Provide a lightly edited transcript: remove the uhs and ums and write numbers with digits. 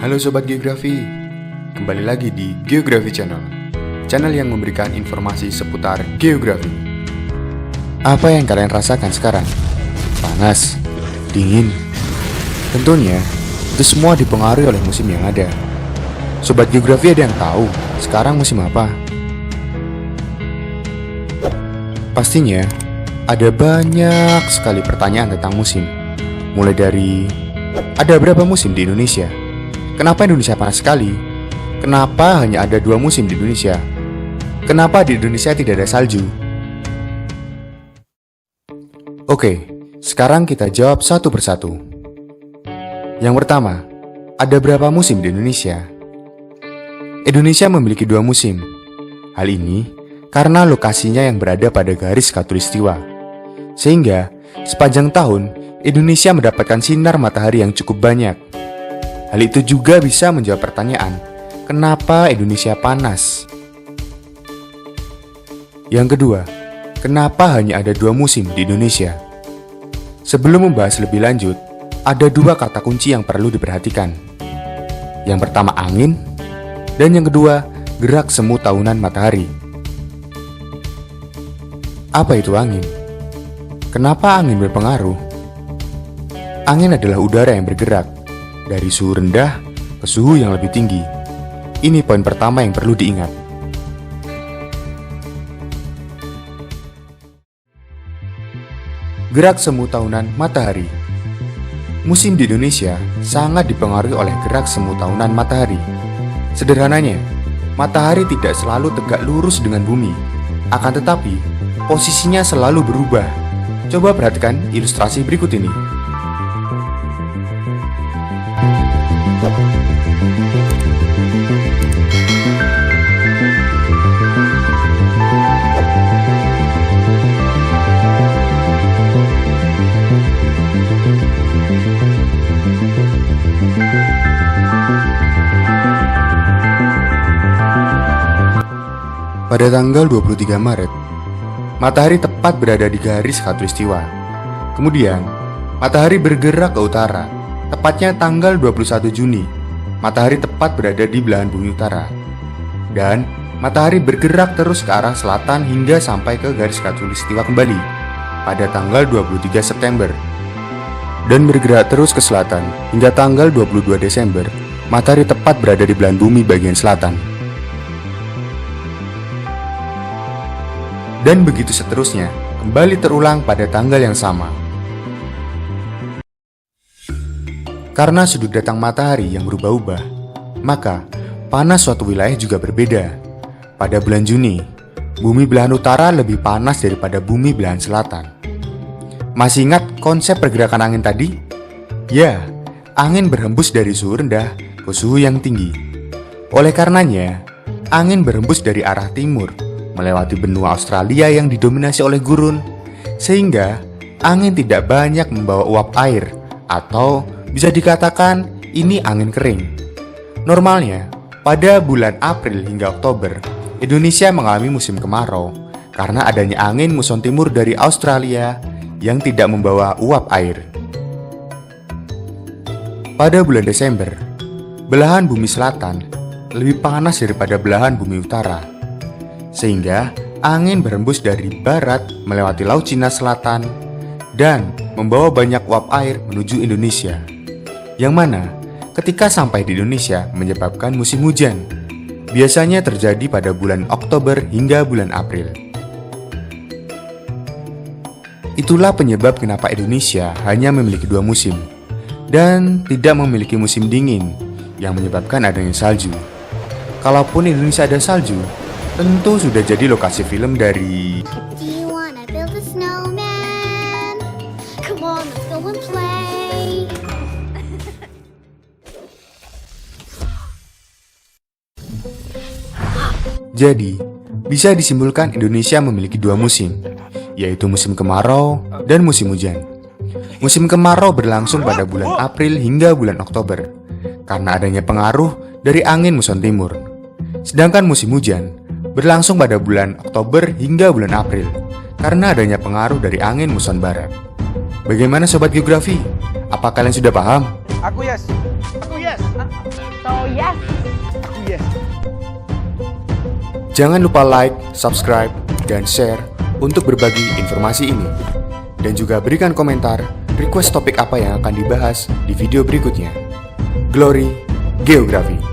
Halo Sobat Geografi, kembali lagi di Geografi Channel, channel yang memberikan informasi seputar geografi. Apa yang kalian rasakan sekarang? Panas? Dingin? Tentunya, itu semua dipengaruhi oleh musim yang ada. Sobat Geografi ada yang tahu sekarang musim apa? Pastinya, ada banyak sekali pertanyaan tentang musim. Mulai dari, ada berapa musim di Indonesia? Kenapa Indonesia panas sekali? Kenapa hanya ada 2 musim di Indonesia? Kenapa di Indonesia tidak ada salju? Oke, sekarang kita jawab satu persatu. Yang pertama, ada berapa musim di Indonesia? Indonesia memiliki 2 musim. Hal ini karena lokasinya yang berada pada garis khatulistiwa, sehingga sepanjang tahun Indonesia mendapatkan sinar matahari yang cukup banyak. Hal itu juga bisa menjawab pertanyaan, kenapa Indonesia panas? Yang kedua, kenapa hanya ada 2 musim di Indonesia? Sebelum membahas lebih lanjut, ada 2 kata kunci yang perlu diperhatikan. Yang pertama angin, dan yang kedua gerak semu tahunan matahari. Apa itu angin? Kenapa angin berpengaruh? Angin adalah udara yang bergerak dari suhu rendah ke suhu yang lebih tinggi. Ini poin pertama yang perlu diingat. Gerak semu tahunan matahari. Musim di Indonesia sangat dipengaruhi oleh gerak semu tahunan matahari. Sederhananya, matahari tidak selalu tegak lurus dengan bumi, akan tetapi posisinya selalu berubah. Coba perhatikan ilustrasi berikut ini. Pada tanggal 23 Maret, matahari tepat berada di garis khatulistiwa. Kemudian, matahari bergerak ke utara. Tepatnya tanggal 21 Juni, matahari tepat berada di belahan bumi utara. Dan matahari bergerak terus ke arah selatan hingga sampai ke garis khatulistiwa kembali pada tanggal 23 September. Dan bergerak terus ke selatan hingga tanggal 22 Desember, matahari tepat berada di belahan bumi bagian selatan. Dan begitu seterusnya, kembali terulang pada tanggal yang sama. Karena sudut datang matahari yang berubah-ubah, maka panas suatu wilayah juga berbeda. Pada bulan Juni, bumi belahan utara lebih panas daripada bumi belahan selatan. Masih ingat konsep pergerakan angin tadi? Ya, angin berhembus dari suhu rendah ke suhu yang tinggi. Oleh karenanya, angin berhembus dari arah timur, melewati benua Australia yang didominasi oleh gurun, sehingga angin tidak banyak membawa uap air, atau bisa dikatakan ini angin kering. Normalnya, pada bulan April hingga Oktober, Indonesia mengalami musim kemarau karena adanya angin muson timur dari Australia yang tidak membawa uap air. Pada bulan Desember, belahan bumi selatan lebih panas daripada belahan bumi utara, sehingga angin berhembus dari barat melewati Laut Cina Selatan dan membawa banyak uap air menuju Indonesia, yang mana ketika sampai di Indonesia menyebabkan musim hujan. Biasanya terjadi pada bulan Oktober hingga bulan April. Itulah penyebab kenapa Indonesia hanya memiliki 2 musim dan tidak memiliki musim dingin yang menyebabkan adanya salju. Kalaupun Indonesia ada salju, tentu sudah jadi lokasi film dari Do you wanna build a snowman? Come on, let's go and play. Jadi, bisa disimpulkan Indonesia memiliki 2 musim, yaitu musim kemarau dan musim hujan. Musim kemarau berlangsung pada bulan April hingga bulan Oktober, karena adanya pengaruh dari angin muson timur. Sedangkan musim hujan berlangsung pada bulan Oktober hingga bulan April, karena adanya pengaruh dari angin muson barat. Bagaimana Sobat Geografi? Apa kalian sudah paham? Aku yes. yes. Yes. Jangan lupa like, subscribe, dan share untuk berbagi informasi ini. Dan juga berikan komentar, request topik apa yang akan dibahas di video berikutnya. Glory Geografi.